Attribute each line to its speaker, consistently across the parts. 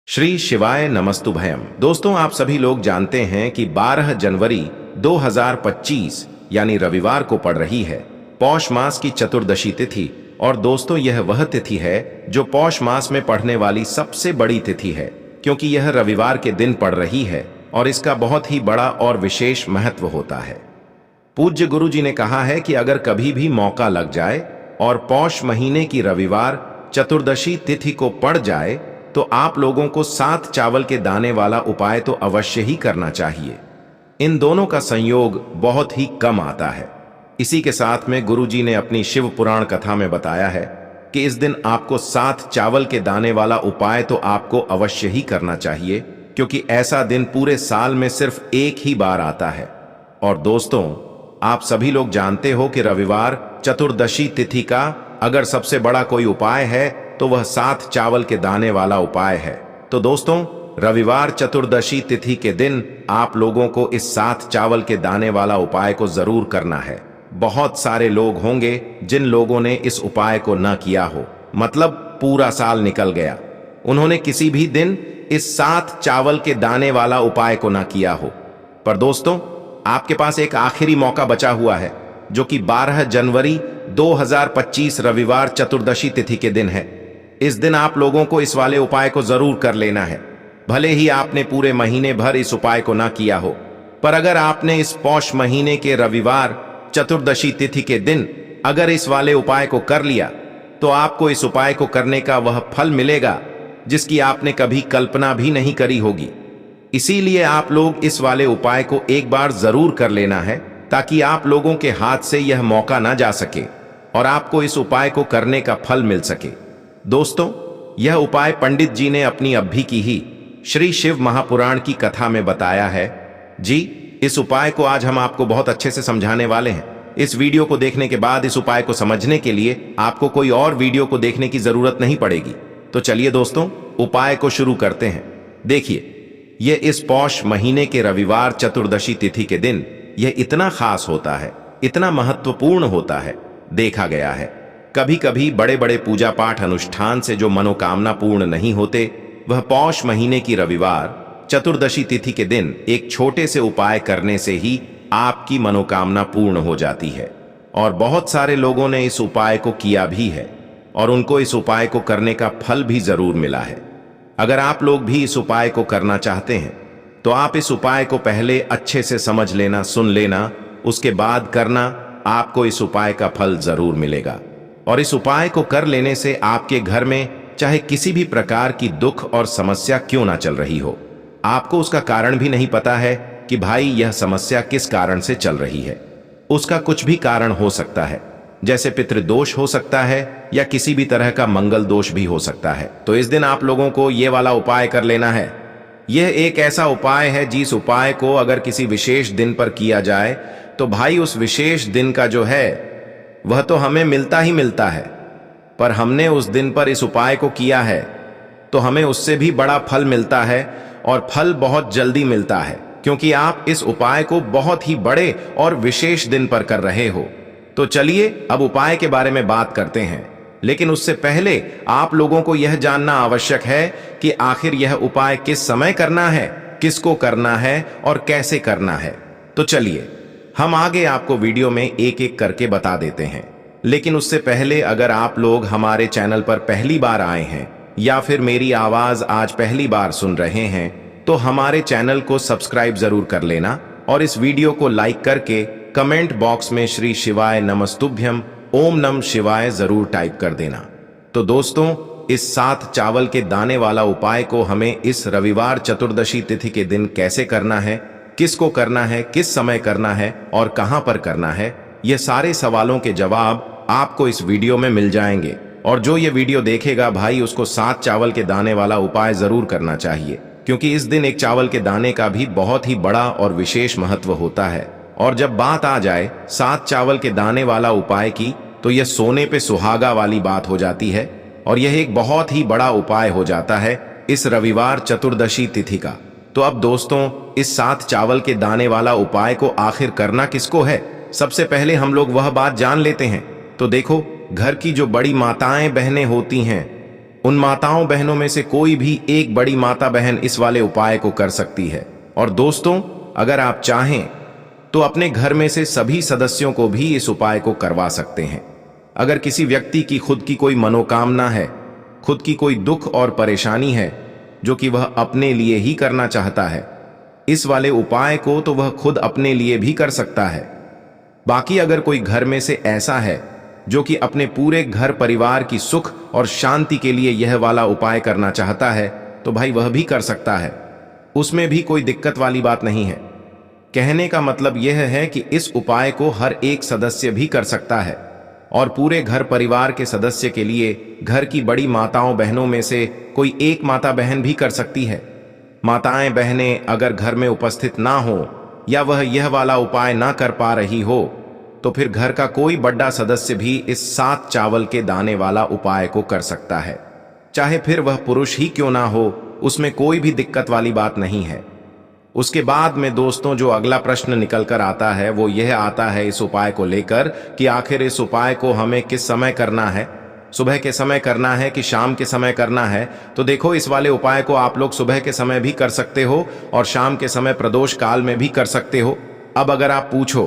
Speaker 1: श्री शिवाय नमस्तुभयम। दोस्तों, आप सभी लोग जानते हैं कि 12 जनवरी 2025 यानी रविवार को पड़ रही है पौष मास की चतुर्दशी तिथि। और दोस्तों, यह वह तिथि है जो पौष मास में पड़ने वाली सबसे बड़ी तिथि है, क्योंकि यह रविवार के दिन पड़ रही है और इसका बहुत ही बड़ा और विशेष महत्व होता है। पूज्य गुरु जी ने कहा है कि अगर कभी भी मौका लग जाए और पौष महीने की रविवार चतुर्दशी तिथि को पड़ जाए तो आप लोगों को 7 चावल के दाने वाला उपाय तो अवश्य ही करना चाहिए। इन दोनों का संयोग बहुत ही कम आता है। इसी के साथ में गुरुजी ने अपनी शिव पुराण कथा में बताया है कि इस दिन आपको 7 चावल के दाने वाला उपाय तो आपको अवश्य ही करना चाहिए, क्योंकि ऐसा दिन पूरे साल में सिर्फ एक ही बार आता है। और दोस्तों, आप सभी लोग जानते हो कि रविवार चतुर्दशी तिथि का अगर सबसे बड़ा कोई उपाय है तो वह 7 चावल के दाने वाला उपाय है। तो दोस्तों, रविवार चतुर्दशी तिथि के दिन आप लोगों को इस 7 चावल के दाने वाला उपाय को जरूर करना है। बहुत सारे लोग होंगे जिन लोगों ने इस उपाय को न किया हो, मतलब पूरा साल निकल गया, उन्होंने किसी भी दिन इस 7 चावल के दाने वाला उपाय को न किया हो। पर दोस्तों, आपके पास एक आखिरी मौका बचा हुआ है, जो कि 12 जनवरी 2025 रविवार चतुर्दशी तिथि के दिन है। इस दिन आप लोगों को इस वाले उपाय को जरूर कर लेना है। भले ही आपने पूरे महीने भर इस उपाय को ना किया हो, पर अगर आपने इस पौष महीने के रविवार चतुर्दशी तिथि के दिन अगर इस वाले उपाय को कर लिया तो आपको इस उपाय को करने का वह फल मिलेगा जिसकी आपने कभी कल्पना भी नहीं करी होगी। इसीलिए आप लोग इस वाले उपाय को एक बार जरूर कर लेना है, ताकि आप लोगों के हाथ से यह मौका ना जा सके और आपको इस उपाय को करने का फल मिल सके। दोस्तों, यह उपाय पंडित जी ने अपनी अभी की ही श्री शिव महापुराण की कथा में बताया है। जी, इस उपाय को आज हम आपको बहुत अच्छे से समझाने वाले हैं। इस वीडियो को देखने के बाद इस उपाय को समझने के लिए आपको कोई और वीडियो को देखने की जरूरत नहीं पड़ेगी। तो चलिए दोस्तों, उपाय को शुरू करते हैं। देखिए, यह इस पौष महीने के रविवार चतुर्दशी तिथि के दिन यह इतना खास होता है, इतना महत्वपूर्ण होता है। देखा गया है कभी कभी बड़े बड़े पूजा पाठ अनुष्ठान से जो मनोकामना पूर्ण नहीं होते, वह पौष महीने की रविवार चतुर्दशी तिथि के दिन एक छोटे से उपाय करने से ही आपकी मनोकामना पूर्ण हो जाती है। और बहुत सारे लोगों ने इस उपाय को किया भी है और उनको इस उपाय को करने का फल भी जरूर मिला है। अगर आप लोग भी इस उपाय को करना चाहते हैं तो आप इस उपाय को पहले अच्छे से समझ लेना, सुन लेना, उसके बाद करना। आपको इस उपाय का फल जरूर मिलेगा। और इस उपाय को कर लेने से आपके घर में चाहे किसी भी प्रकार की दुख और समस्या क्यों ना चल रही हो, आपको उसका कारण भी नहीं पता है कि भाई यह समस्या किस कारण से चल रही है। उसका कुछ भी कारण हो सकता है, जैसे पितृदोष हो सकता है या किसी भी तरह का मंगल दोष भी हो सकता है। तो इस दिन आप लोगों को यह वाला उपाय कर लेना है। यह एक ऐसा उपाय है जिस उपाय को अगर किसी विशेष दिन पर किया जाए तो भाई उस विशेष दिन का जो है वह तो हमें मिलता ही मिलता है, पर हमने उस दिन पर इस उपाय को किया है तो हमें उससे भी बड़ा फल मिलता है, और फल बहुत जल्दी मिलता है, क्योंकि आप इस उपाय को बहुत ही बड़े और विशेष दिन पर कर रहे हो। तो चलिए अब उपाय के बारे में बात करते हैं, लेकिन उससे पहले आप लोगों को यह जानना आवश्यक है कि आखिर यह उपाय किस समय करना है, किसको करना है और कैसे करना है। तो चलिए हम आगे आपको वीडियो में एक एक करके बता देते हैं। लेकिन उससे पहले अगर आप लोग हमारे चैनल पर पहली बार आए हैं या फिर मेरी आवाज आज पहली बार सुन रहे हैं, तो हमारे चैनल को सब्सक्राइब जरूर कर लेना और इस वीडियो को लाइक करके कमेंट बॉक्स में श्री शिवाय नमस्तुभ्यम ओम नम शिवाय जरूर टाइप कर देना। तो दोस्तों, इस 7 चावल के दाने वाला उपाय को हमें इस रविवार चतुर्दशी तिथि के दिन कैसे करना है, किसको करना है, किस समय करना है और कहां पर करना है, ये सारे सवालों के जवाब आपको इस वीडियो में मिल जाएंगे। और जो ये वीडियो देखेगा भाई, उसको 7 चावल के दाने वाला उपाय जरूर करना चाहिए, क्योंकि इस दिन एक चावल के दाने का भी बहुत ही बड़ा और विशेष महत्व होता है। और जब बात आ जाए 7 चावल के दाने वाला उपाय की, तो यह सोने पे सुहागा वाली बात हो जाती है और यह एक बहुत ही बड़ा उपाय हो जाता है इस रविवार चतुर्दशी तिथि का। तो अब दोस्तों, इस 7 चावल के दाने वाला उपाय को आखिर करना किसको है, सबसे पहले हम लोग वह बात जान लेते हैं। तो देखो, घर की जो बड़ी माताएं बहनें होती हैं उन माताओं बहनों में से कोई भी एक बड़ी माता बहन इस वाले उपाय को कर सकती है। और दोस्तों, अगर आप चाहें तो अपने घर में से सभी सदस्यों को भी इस उपाय को करवा सकते हैं। अगर किसी व्यक्ति की खुद की कोई मनोकामना है, खुद की कोई दुख और परेशानी है जो कि वह अपने लिए ही करना चाहता है, इस वाले उपाय को तो वह खुद अपने लिए भी कर सकता है। बाकी अगर कोई घर में से ऐसा है जो कि अपने पूरे घर परिवार की सुख और शांति के लिए यह वाला उपाय करना चाहता है, तो भाई वह भी कर सकता है। उसमें भी कोई दिक्कत वाली बात नहीं है। कहने का मतलब यह है कि इस उपाय को हर एक सदस्य भी कर सकता है और पूरे घर परिवार के सदस्य के लिए घर की बड़ी माताओं बहनों में से कोई एक माता बहन भी कर सकती है। माताएं बहनें अगर घर में उपस्थित ना हो या वह यह वाला उपाय ना कर पा रही हो, तो फिर घर का कोई बड़ा सदस्य भी इस 7 चावल के दाने वाला उपाय को कर सकता है। चाहे फिर वह पुरुष ही क्यों ना हो, उसमें कोई भी दिक्कत वाली बात नहीं है। उसके बाद में दोस्तों जो अगला प्रश्न निकल कर आता है वो यह आता है इस उपाय को लेकर कि आखिर इस उपाय को हमें किस समय करना है, सुबह के समय करना है कि शाम के समय करना है। तो देखो, इस वाले उपाय को आप लोग सुबह के समय भी कर सकते हो और शाम के समय प्रदोष काल में भी कर सकते हो। अब अगर आप पूछो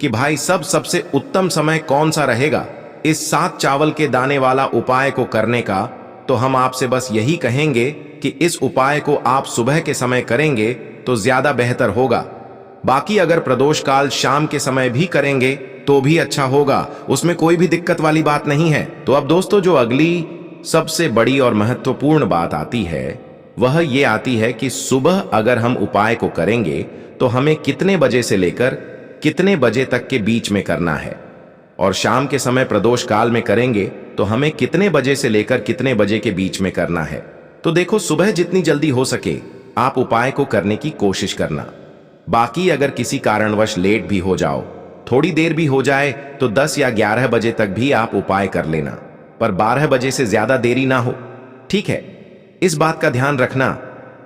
Speaker 1: कि भाई सबसे उत्तम समय कौन सा रहेगा इस 7 चावल के दाने वाला उपाय को करने का, तो हम आपसे बस यही कहेंगे कि इस उपाय को आप सुबह के समय करेंगे तो ज्यादा बेहतर होगा। बाकी अगर प्रदोष काल शाम के समय भी करेंगे तो भी अच्छा होगा, उसमें कोई भी दिक्कत वाली बात नहीं है। तो अब दोस्तों जो अगली सबसे बड़ी और महत्वपूर्ण बात आती है वह ये आती है कि सुबह अगर हम उपाय को करेंगे तो हमें कितने बजे से लेकर कितने बजे तक के बीच में करना है, और शाम के समय प्रदोष काल में करेंगे तो हमें कितने बजे से लेकर कितने बजे के बीच में करना है। तो देखो, सुबह जितनी जल्दी हो सके आप उपाय को करने की कोशिश करना। बाकी अगर किसी कारणवश लेट भी हो जाओ, थोड़ी देर भी हो जाए, तो 10 या 11 बजे तक भी आप उपाय कर लेना, पर 12 बजे से ज्यादा देरी ना हो, ठीक है? इस बात का ध्यान रखना।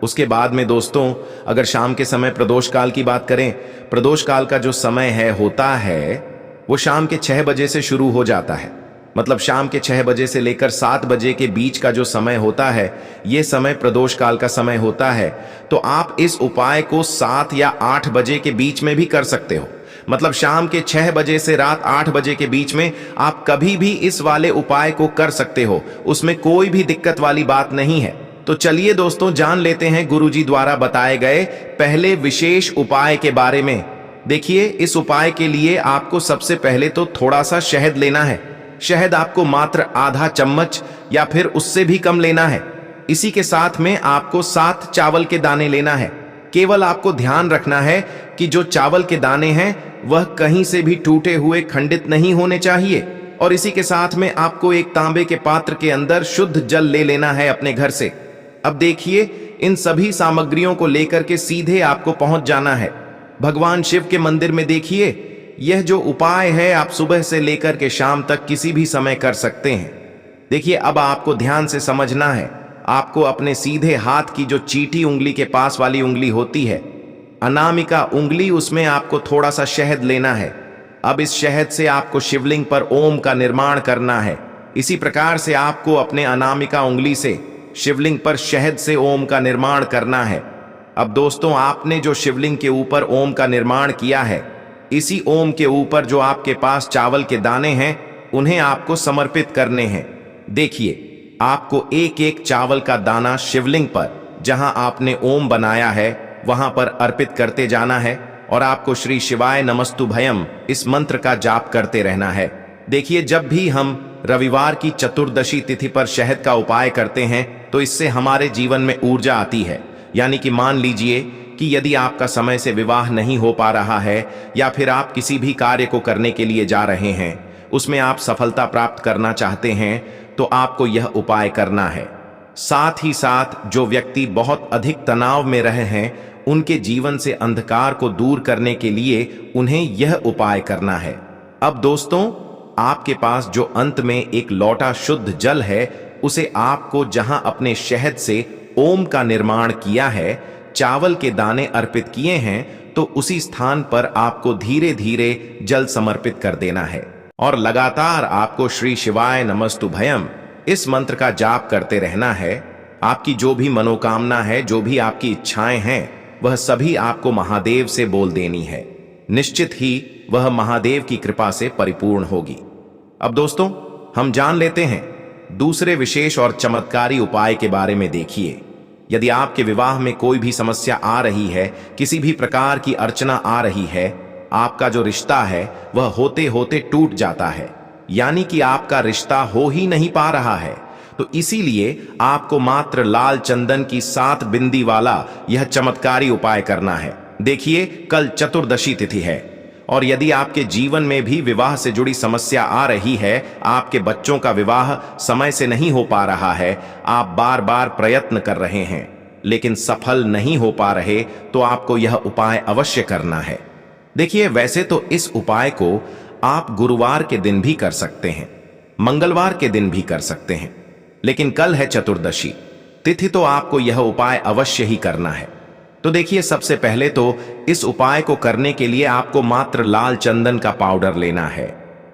Speaker 1: उसके बाद में दोस्तों अगर शाम के समय प्रदोष काल की बात करें, प्रदोष काल का जो समय होता है वो शाम के 6 बजे से शुरू हो जाता है। मतलब शाम के 6 बजे से लेकर 7 बजे के बीच का जो समय होता है, ये समय प्रदोष काल का समय होता है। तो आप इस उपाय को 7 या 8 बजे के बीच में भी कर सकते हो। मतलब शाम के 6 बजे से रात 8 बजे के बीच में आप कभी भी इस वाले उपाय को कर सकते हो, उसमें कोई भी दिक्कत वाली बात नहीं है। तो चलिए दोस्तों जान लेते हैं गुरुजी द्वारा बताए गए पहले विशेष उपाय के बारे में। देखिए, इस उपाय के लिए आपको सबसे पहले तो थोड़ा सा शहद लेना है। शहद आपको मात्र आधा चम्मच या फिर उससे भी कम लेना है। इसी के साथ में आपको 7 चावल के दाने लेना है। केवल आपको ध्यान रखना है कि जो चावल के दाने हैं वह कहीं से भी टूटे हुए खंडित नहीं होने चाहिए। और इसी के साथ में आपको एक तांबे के पात्र के अंदर शुद्ध जल ले लेना है अपने घर से। अब देखिए, इन सभी सामग्रियों को लेकर के सीधे आपको पहुंच जाना है भगवान शिव के मंदिर में। देखिए, यह जो उपाय है आप सुबह से लेकर के शाम तक किसी भी समय कर सकते हैं। देखिए, अब आपको ध्यान से समझना है। आपको अपने सीधे हाथ की जो चीटी उंगली के पास वाली उंगली होती है, अनामिका उंगली, उसमें आपको थोड़ा सा शहद लेना है। अब इस शहद से आपको शिवलिंग पर ओम का निर्माण करना है। इसी प्रकार से आपको अपने अनामिका उंगली से शिवलिंग पर शहद से ओम का निर्माण करना है। अब दोस्तों, आपने जो शिवलिंग के ऊपर ओम का निर्माण किया है, इसी ओम के ऊपर जो आपके पास चावल के दाने हैं उन्हें आपको समर्पित करने हैं। देखिए, आपको एक एक चावल का दाना शिवलिंग पर जहां आपने ओम बनाया है वहां पर अर्पित करते जाना है और आपको श्री शिवाय नमस्तुभयम इस मंत्र का जाप करते रहना है। देखिए, जब भी हम रविवार की चतुर्दशी तिथि पर शहद का उपाय करते हैं तो इससे हमारे जीवन में ऊर्जा आती है। यानी कि मान लीजिए कि यदि आपका समय से विवाह नहीं हो पा रहा है या फिर आप किसी भी कार्य को करने के लिए जा रहे हैं, उसमें आप सफलता प्राप्त करना चाहते हैं, तो आपको यह उपाय करना है। साथ ही साथ जो व्यक्ति बहुत अधिक तनाव में रहे हैं, उनके जीवन से अंधकार को दूर करने के लिए उन्हें यह उपाय करना है। अब दोस्तों, आपके पास जो अंत में एक लोटा शुद्ध जल है, उसे आपको जहां अपने शहद से ओम का निर्माण किया है, चावल के दाने अर्पित किए हैं, तो उसी स्थान पर आपको धीरे धीरे जल समर्पित कर देना है और लगातार आपको श्री शिवाय नमस्तुभयम इस मंत्र का जाप करते रहना है। आपकी जो भी मनोकामना है, जो भी आपकी इच्छाएं हैं, वह सभी आपको महादेव से बोल देनी है। निश्चित ही वह महादेव की कृपा से परिपूर्ण होगी। अब दोस्तों, हम जान लेते हैं दूसरे विशेष और चमत्कारी उपाय के बारे में। देखिए, यदि आपके विवाह में कोई भी समस्या आ रही है, किसी भी प्रकार की अर्चना आ रही है, आपका जो रिश्ता है वह होते होते टूट जाता है, यानी कि आपका रिश्ता हो ही नहीं पा रहा है, तो इसीलिए आपको मात्र लाल चंदन की 7 बिंदी वाला यह चमत्कारी उपाय करना है। देखिए, कल चतुर्दशी तिथि है और यदि आपके जीवन में भी विवाह से जुड़ी समस्या आ रही है, आपके बच्चों का विवाह समय से नहीं हो पा रहा है, आप बार बार प्रयत्न कर रहे हैं लेकिन सफल नहीं हो पा रहे, तो आपको यह उपाय अवश्य करना है। देखिए, वैसे तो इस उपाय को आप गुरुवार के दिन भी कर सकते हैं, मंगलवार के दिन भी कर सकते हैं, लेकिन कल है चतुर्दशी तिथि, तो आपको यह उपाय अवश्य ही करना है। तो देखिए, सबसे पहले तो इस उपाय को करने के लिए आपको मात्र लाल चंदन का पाउडर लेना है।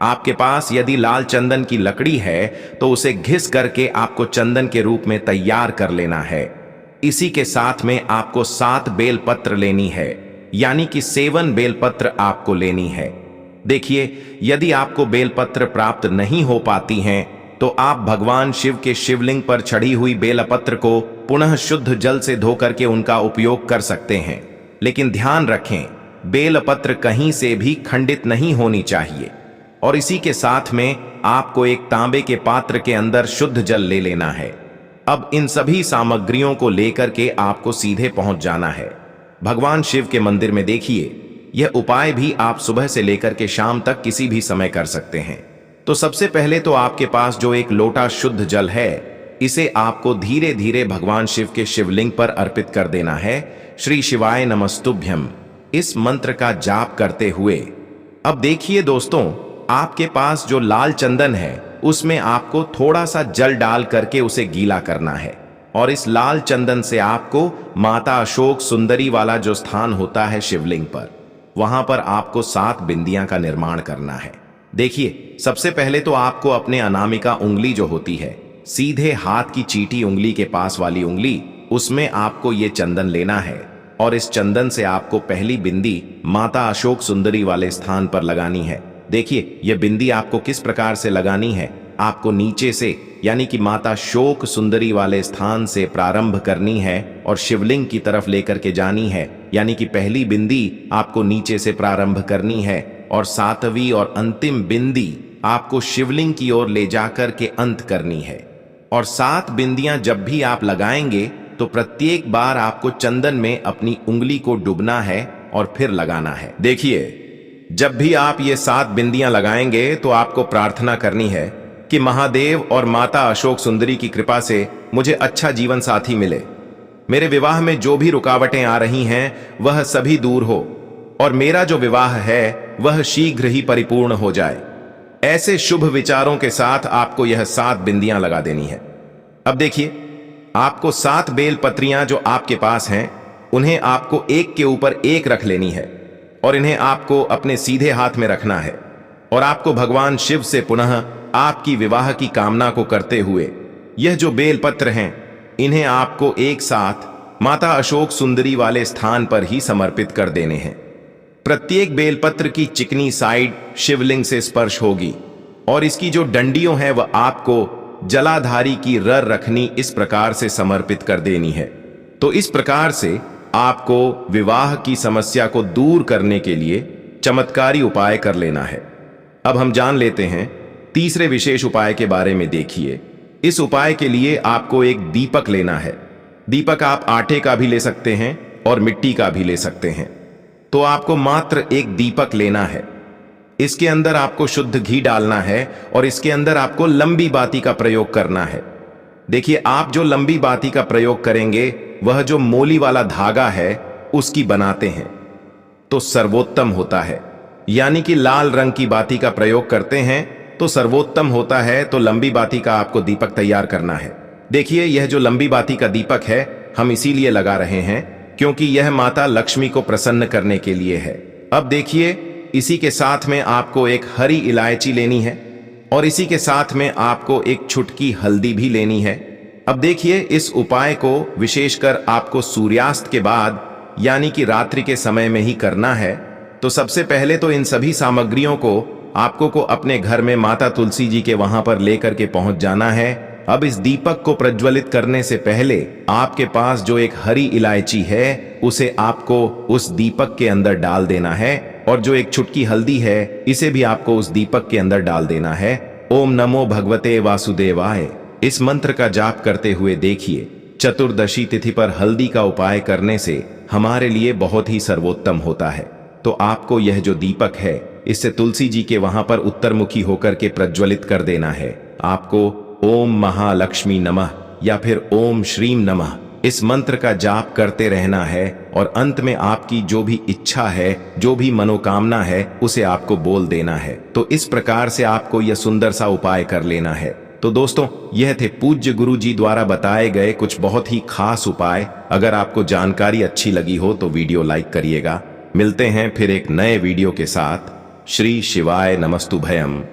Speaker 1: आपके पास यदि लाल चंदन की लकड़ी है तो उसे घिस करके आपको चंदन के रूप में तैयार कर लेना है। इसी के साथ में आपको 7 बेलपत्र लेनी है, यानी कि 7 बेलपत्र आपको लेनी है। देखिए, यदि आपको बेलपत्र प्राप्त नहीं हो पाती हैं तो आप भगवान शिव के शिवलिंग पर चढ़ी हुई बेलपत्र को पुनः शुद्ध जल से धोकर के उनका उपयोग कर सकते हैं, लेकिन ध्यान रखें, बेलपत्र कहीं से भी खंडित नहीं होनी चाहिए। और इसी के साथ में आपको एक तांबे के पात्र के अंदर शुद्ध जल ले लेना है। अब इन सभी सामग्रियों को लेकर के आपको सीधे पहुंच जाना है भगवान शिव के मंदिर में। देखिए, यह उपाय भी आप सुबह से लेकर के शाम तक किसी भी समय कर सकते हैं। तो सबसे पहले तो आपके पास जो एक लोटा शुद्ध जल है, इसे आपको धीरे धीरे भगवान शिव के शिवलिंग पर अर्पित कर देना है। श्री शिवाय नमस्तुभ्यम इस मंत्र का जाप करते हुए। अब देखिए दोस्तों, आपके पास जो लाल चंदन है उसमें आपको थोड़ा सा जल डाल करके उसे गीला करना है और इस लाल चंदन से आपको माता अशोक सुंदरी वाला जो स्थान होता है शिवलिंग पर, वहां पर आपको 7 बिंदियां का निर्माण करना है। देखिए, सबसे पहले तो आपको अपने अनामिका उंगली जो होती है, सीधे हाथ की चीटी उंगली के पास वाली उंगली, उसमें आपको ये चंदन लेना है और इस चंदन से आपको पहली बिंदी माता अशोक सुंदरी वाले स्थान पर लगानी है। देखिए, यह बिंदी आपको किस प्रकार से लगानी है, आपको नीचे से यानी कि माता शोक सुंदरी वाले स्थान से प्रारंभ करनी है और शिवलिंग की तरफ लेकर के जानी है, यानी कि पहली बिंदी आपको नीचे से प्रारंभ करनी है और 7वीं और अंतिम बिंदी आपको शिवलिंग की ओर ले जाकर के अंत करनी है। और 7 बिंदियां जब भी आप लगाएंगे तो प्रत्येक बार आपको चंदन में अपनी उंगली को डुबना है और फिर लगाना है। देखिए, जब भी आप ये 7 बिंदियां लगाएंगे तो आपको प्रार्थना करनी है कि महादेव और माता अशोक सुंदरी की कृपा से मुझे अच्छा जीवन साथी मिले, मेरे विवाह में जो भी रुकावटें आ रही हैं वह सभी दूर हो और मेरा जो विवाह है वह शीघ्र ही परिपूर्ण हो जाए। ऐसे शुभ विचारों के साथ आपको यह 7 बिंदियां लगा देनी है। अब देखिए, आपको 7 बेल पत्रियां जो आपके पास हैं, उन्हें आपको एक के ऊपर एक रख लेनी है और इन्हें आपको अपने सीधे हाथ में रखना है और आपको भगवान शिव से पुनः आपकी विवाह की कामना को करते हुए यह जो बेल पत्र हैं, इन्हें आपको एक साथ माता अशोक सुंदरी वाले स्थान पर ही समर्पित कर देने हैं। प्रत्येक बेलपत्र की चिकनी साइड शिवलिंग से स्पर्श होगी और इसकी जो डंडियों हैं वह आपको जलाधारी की रर रखनी इस प्रकार से समर्पित कर देनी है। तो इस प्रकार से आपको विवाह की समस्या को दूर करने के लिए चमत्कारी उपाय कर लेना है। अब हम जान लेते हैं तीसरे विशेष उपाय के बारे में। देखिए, इस उपाय के लिए आपको एक दीपक लेना है। दीपक आप आटे का भी ले सकते हैं और मिट्टी का भी ले सकते हैं। तो आपको मात्र एक दीपक लेना है। इसके अंदर आपको शुद्ध घी डालना है और इसके अंदर आपको लंबी बाती का प्रयोग करना है। देखिए, आप जो लंबी बाती का प्रयोग करेंगे वह जो मोली वाला धागा है उसकी बनाते हैं तो सर्वोत्तम होता है, यानी कि लाल रंग की बाती का प्रयोग करते हैं तो सर्वोत्तम होता है। तो लंबी बाती का आपको दीपक तैयार करना है। देखिए, यह जो लंबी बाती का दीपक है हम इसीलिए लगा रहे हैं क्योंकि यह माता लक्ष्मी को प्रसन्न करने के लिए है। अब देखिए, इसी के साथ में आपको एक हरी इलायची लेनी है और इसी के साथ में आपको एक चुटकी हल्दी भी लेनी है। अब देखिए, इस उपाय को विशेषकर आपको सूर्यास्त के बाद यानी कि रात्रि के समय में ही करना है। तो सबसे पहले तो इन सभी सामग्रियों को आपको अपने घर में माता तुलसी जी के वहां पर लेकर के पहुंच जाना है। अब इस दीपक को प्रज्वलित करने से पहले आपके पास जो एक हरी इलायची है उसे आपको उस दीपक के अंदर डाल देना है, और जो एक चुटकी हल्दी है इसे भी आपको उस दीपक के अंदर डाल देना है। ओम नमो भगवते वासुदेवाय इस मंत्र का जाप करते हुए देखिए, चतुर्दशी तिथि पर हल्दी का उपाय करने से हमारे लिए बहुत ही सर्वोत्तम होता है। तो आपको यह जो दीपक है इससे तुलसी जी के वहां पर उत्तरमुखी होकर के प्रज्वलित कर देना है। आपको ओम महालक्ष्मी नमः या फिर ओम श्रीम नमः इस मंत्र का जाप करते रहना है, और अंत में आपकी जो भी इच्छा है, जो भी मनोकामना है, उसे आपको बोल देना है। तो इस प्रकार से आपको यह सुंदर सा उपाय कर लेना है। तो दोस्तों, यह थे पूज्य गुरु जी द्वारा बताए गए कुछ बहुत ही खास उपाय। अगर आपको जानकारी अच्छी लगी हो तो वीडियो लाइक करिएगा। मिलते हैं फिर एक नए वीडियो के साथ। श्री शिवाय नमस्तुभयम।